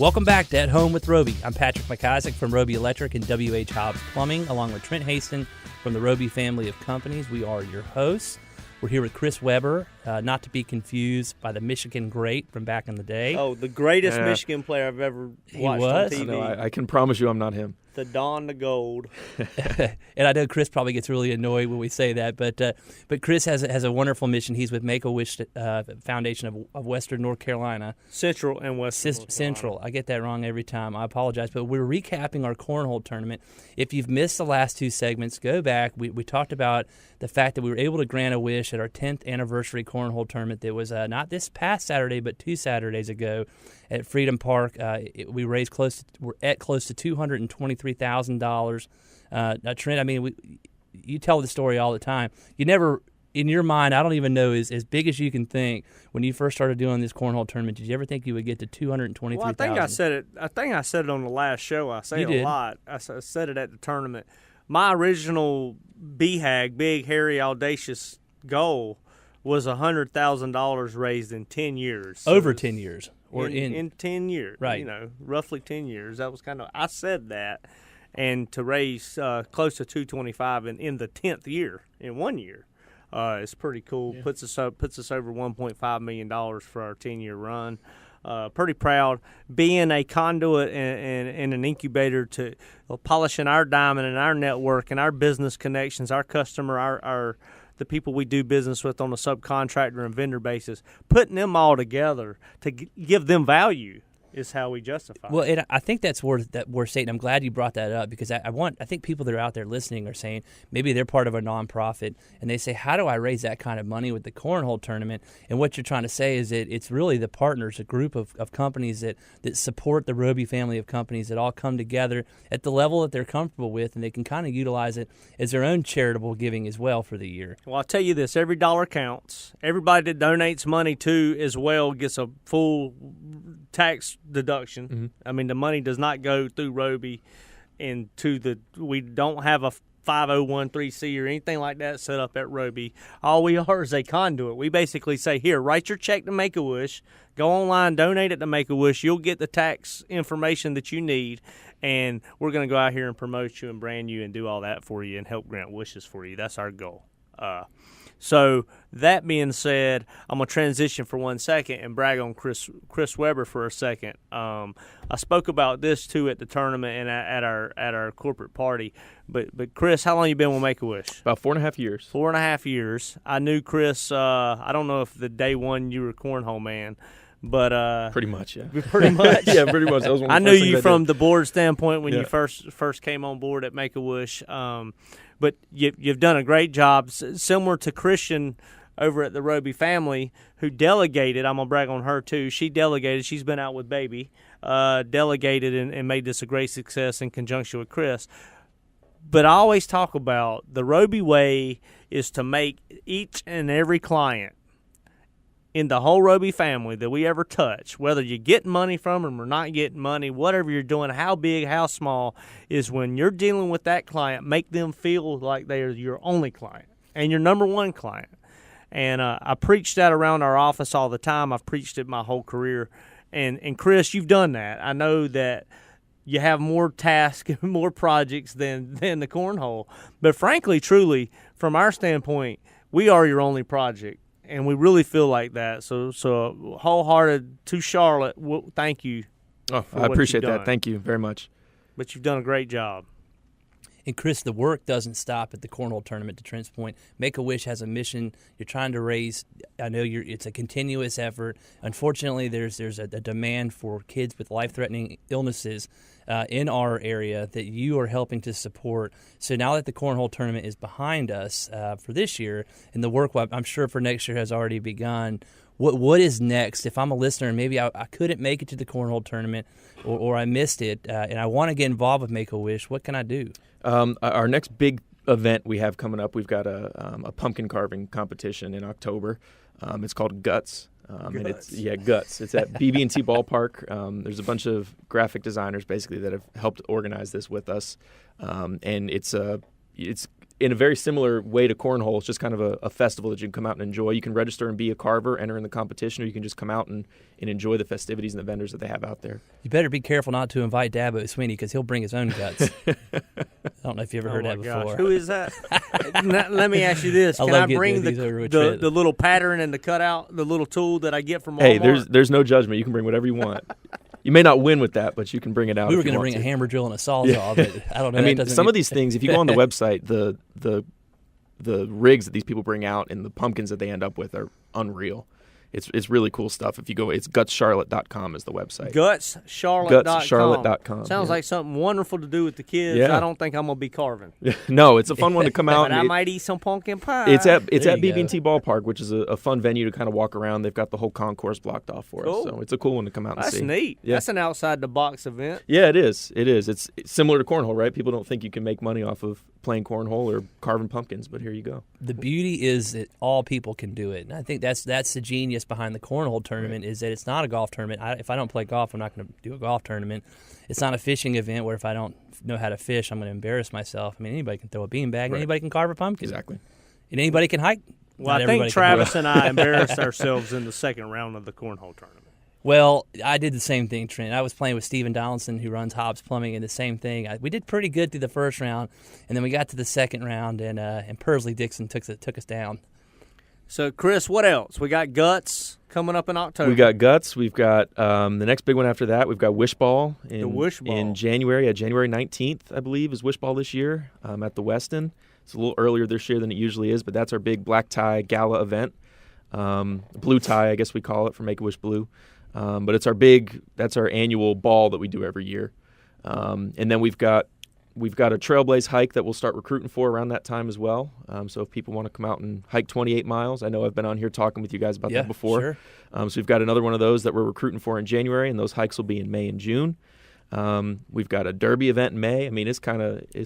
Welcome back to At Home with Roby. I'm Patrick McIsaac from Roby Electric and W.H. Hobbs Plumbing, along with Trent Haston from the Roby family of companies. We are your hosts. We're here with Chris Weber, not to be confused by the Michigan great from back in the day. Oh, the greatest Michigan player I've ever watched on TV. No, I can promise you I'm not him. The Don the Gold. And I know Chris probably gets really annoyed when we say that, but Chris has a wonderful mission. He's with Make-A-Wish Foundation of Western North Carolina. Central and Western Central. I get that wrong every time. I apologize. But we're recapping our Cornhole Tournament. If you've missed the last two segments, go back. We talked about the fact that we were able to grant a wish at our 10th anniversary Cornhole Tournament that was not this past Saturday, but 2 Saturdays ago at Freedom Park. We raised we're at close to $223,000. Trent, I mean, you tell the story all the time. You never, in your mind, I don't even know, as big as you can think, when you first started doing this Cornhole Tournament, did you ever think you would get to $223,000? Well, I think I said it on the last show. I say it a lot. I said it at the tournament. My original BHAG, big, hairy, audacious goal was $100,000 raised in 10 years. So over 10 years. Or in 10 years. Right. Roughly 10 years. That was I said that. And to raise close to $225 in the 10th year, in 1 year, is pretty cool. Yeah. Puts us over $1.5 million for our 10-year run. Pretty proud being a conduit and an incubator to polishing our diamond and our network and our business connections, our customer, the people we do business with on a subcontractor and vendor basis, putting them all together to give them value is how we justify it. Well, I think that's worth stating. I'm glad you brought that up because I think people that are out there listening are saying maybe they're part of a nonprofit and they say, how do I raise that kind of money with the Cornhole Tournament? And what you're trying to say is that it's really the partners, a group of companies that support the Roby family of companies that all come together at the level that they're comfortable with, and they can kind of utilize it as their own charitable giving as well for the year. Well, I'll tell you this, every dollar counts. Everybody that donates money to as well gets a full tax deduction. Mm-hmm. I mean, the money does not go through Roby we don't have a 5013C or anything like that set up at Roby. All we are is a conduit. We basically say, here, write your check to Make-A-Wish, go online, donate it to Make-A-Wish, you'll get the tax information that you need, and we're going to go out here and promote you and brand you and do all that for you and help grant wishes for you. That's our goal. So that being said, I'm going to transition for 1 second and brag on Chris Weber for a second. I spoke about this, too, at the tournament and at our corporate party. But Chris, how long you been with Make-A-Wish? About 4.5 years. 4.5 years. I knew Chris, I don't know if the day one you were a cornhole man. But pretty much, yeah. Pretty much, yeah, pretty much. That was one of the I knew you from the board standpoint when you first came on board at Make-A-Wish. But you've done a great job, similar to Christian over at the Roby family, who delegated. I'm gonna brag on her too. She delegated. She's been out with baby, delegated and made this a great success in conjunction with Chris. But I always talk about the Roby way is to make each and every client in the whole Roby family that we ever touch, whether you're getting money from them or not getting money, whatever you're doing, how big, how small, is when you're dealing with that client, make them feel like they are your only client and your number one client. And I preach that around our office all the time. I've preached it my whole career. And Chris, you've done that. I know that you have more tasks and more projects than the Cornhole. But frankly, truly, from our standpoint, we are your only project. And we really feel like that. So wholehearted to Charlotte, thank you. Oh, I appreciate that. Thank you very much. But you've done a great job. And, Chris, the work doesn't stop at the Cornhole Tournament, to Trent's point. Make-A-Wish has a mission. You're trying to raise – I know it's a continuous effort. Unfortunately, there's a demand for kids with life-threatening illnesses in our area that you are helping to support. So now that the Cornhole Tournament is behind us for this year, and the work, I'm sure, for next year has already begun, what is next? If I'm a listener and maybe I couldn't make it to the Cornhole Tournament or I missed it and I want to get involved with Make-A-Wish, what can I do? Our next big event we have coming up, we've got a pumpkin carving competition in October. It's called Guts. And it's Guts. It's at BB&T Ballpark. There's a bunch of graphic designers basically that have helped organize this with us, and it's in a very similar way to Cornhole. It's just kind of a festival that you can come out and enjoy. You can register and be a carver, enter in the competition, or you can just come out and enjoy the festivities and the vendors that they have out there. You better be careful not to invite Dabo Sweeney because he'll bring his own guts. I don't know if you ever heard that before. Who is that? Let me ask you this. Can I bring the little pattern and the cutout, the little tool that I get from Walmart? Hey, there's no judgment. You can bring whatever you want. You may not win with that, but you can bring it out. We were going to bring a hammer drill and a sawzall, but I don't know. I mean, some of these things, if you go on the website, the rigs that these people bring out and the pumpkins that they end up with are unreal. It's really cool stuff. If you go, it's gutscharlotte.com is the website. Gutscharlotte.com. Sounds like something wonderful to do with the kids. Yeah. I don't think I'm going to be carving. No, it's a fun one to come out. But I might eat some pumpkin pie. It's at BB&T Ballpark, which is a fun venue to kind of walk around. They've got the whole concourse blocked off for us. So it's a cool one to come out and see. That's neat. Yeah. That's an outside-the-box event. Yeah, it is. It's similar to Cornhole, right? People don't think you can make money off of playing Cornhole or carving pumpkins, but here you go. The beauty is that all people can do it. And I think that's the genius behind the Cornhole Tournament, is that it's not a golf tournament. If I don't play golf, I'm not going to do a golf tournament. It's not a fishing event where if I don't know how to fish, I'm going to embarrass myself. I mean, anybody can throw a beanbag, and anybody can carve a pumpkin. Exactly. And anybody can hike. Well, I think Travis and I embarrassed ourselves in the second round of the Cornhole Tournament. Well, I did the same thing, Trent. I was playing with Steven Donaldson, who runs Hobbs Plumbing, and the same thing. We did pretty good through the first round, and then we got to the second round, and Pursley Dixon took us down. So, Chris, what else? We got Guts coming up in October. We got Guts. We've got the next big one after that. We've got Wishball in January. January 19th, I believe, is Wishball this year at the Westin. It's a little earlier this year than it usually is, but that's our big black tie gala event. Blue tie, I guess we call it, for Make-A-Wish Blue. But that's our annual ball that we do every year. And then we've got a Trailblazer hike that we'll start recruiting for around that time as well. So if people want to come out and hike 28 miles, I know I've been on here talking with you guys about that before. Sure. So we've got another one of those that we're recruiting for in January, and those hikes will be in May and June. We've got a Derby event in May. I mean, it's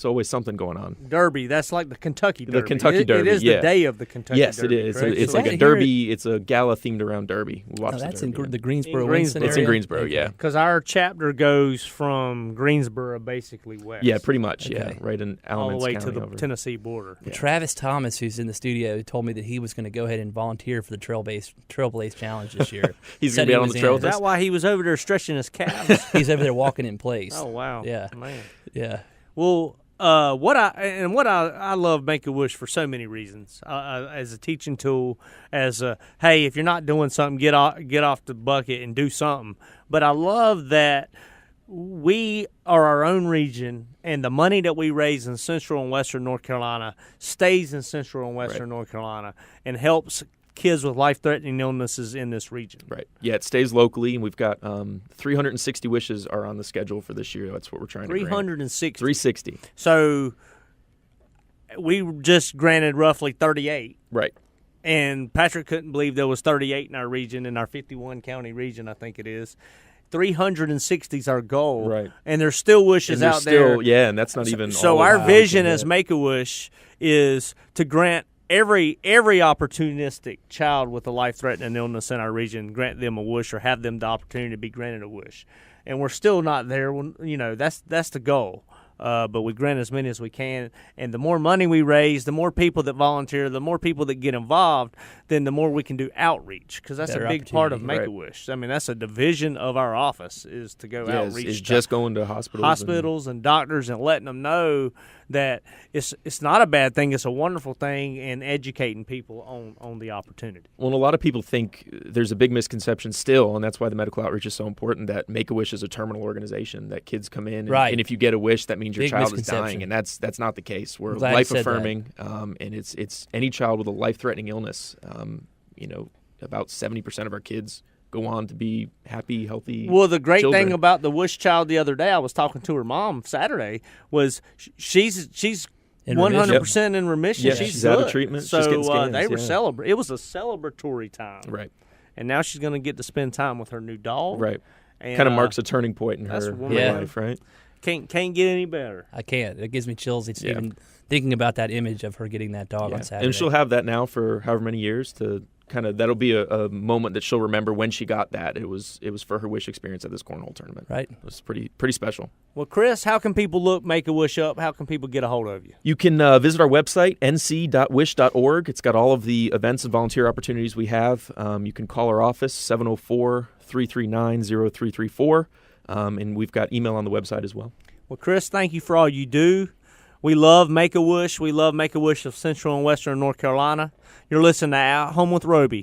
always something going on. Derby, that's like the Kentucky Derby. The Kentucky Derby, It is the day of the Kentucky Derby. Yes, it is. It's like a Derby. It's a gala themed around Derby. We watch that's the in Derby. the Greensboro. It's in Greensboro, yeah. Because our chapter goes from Greensboro basically west. Yeah, pretty much, yeah. Right in Alamance all the way County to the over. Tennessee border. Yeah. Travis Thomas, who's in the studio, told me that he was going to go ahead and volunteer for the Trailblazer Challenge this year. He's going to be out on the trail with us? Is that why he was over there stretching his calves? He's over there walking in place. Oh, wow. Yeah. Man. Yeah. Well, I love Make-A-Wish for so many reasons. As a teaching tool, hey, if you're not doing something, get off the bucket and do something. But I love that we are our own region, and the money that we raise in Central and Western North Carolina stays in Central and Western North Carolina and helps kids with life-threatening illnesses in this region. Right. Yeah, it stays locally, and we've got 360 wishes are on the schedule for this year. That's what we're trying to grant. 360. 360. So we just granted roughly 38. Right. And Patrick couldn't believe there was 38 in our region, in our 51-county region, I think it is. 360 is our goal. Right. And there's still wishes out there. Yeah, and that's not even So our vision as Make-A-Wish is to grant every opportunistic child with a life-threatening illness in our region, grant them a wish or have them the opportunity to be granted a wish. And we're still not there. That's the goal. But we grant as many as we can. And the more money we raise, the more people that volunteer, the more people that get involved, then the more we can do outreach, because that's a big part of Make-A-Wish. Right. I mean, that's a division of our office, is to go outreach. It's just going to hospitals and doctors and letting them know that it's not a bad thing, it's a wonderful thing, and educating people on the opportunity. Well, a lot of people think there's a big misconception still, and that's why the medical outreach is so important, that Make-A-Wish is a terminal organization, that kids come in, and if you get a wish, that means your child is dying, and that's not the case. We're life-affirming, and it's any child with a life-threatening illness. About 70% of our kids go on to be happy, healthy Well, the great children. thing about the Wish child the other day, I was talking to her mom Saturday, was she's 100% in remission. Yeah, she's out of treatment. So she's getting scans, they were celebrating. It was a celebratory time. Right. And now she's going to get to spend time with her new dog. Right. And, kind of marks a turning point in her life, right? Can't get any better. I can't. It gives me chills even thinking about that image of her getting that dog on Saturday. And she'll have that now for however many years to that'll be a moment that she'll remember when she got that. It was for her wish experience at this cornhole tournament. Right. It was pretty special. Well, Chris, how can people look Make-A-Wish up? How can people get a hold of you? You can visit our website, nc.wish.org. It's got all of the events and volunteer opportunities we have. You can call our office, 704-339-0334, and we've got email on the website as well. Well, Chris, thank you for all you do. We love Make-A-Wish. We love Make-A-Wish of Central and Western North Carolina. You're listening to At Home with Roby.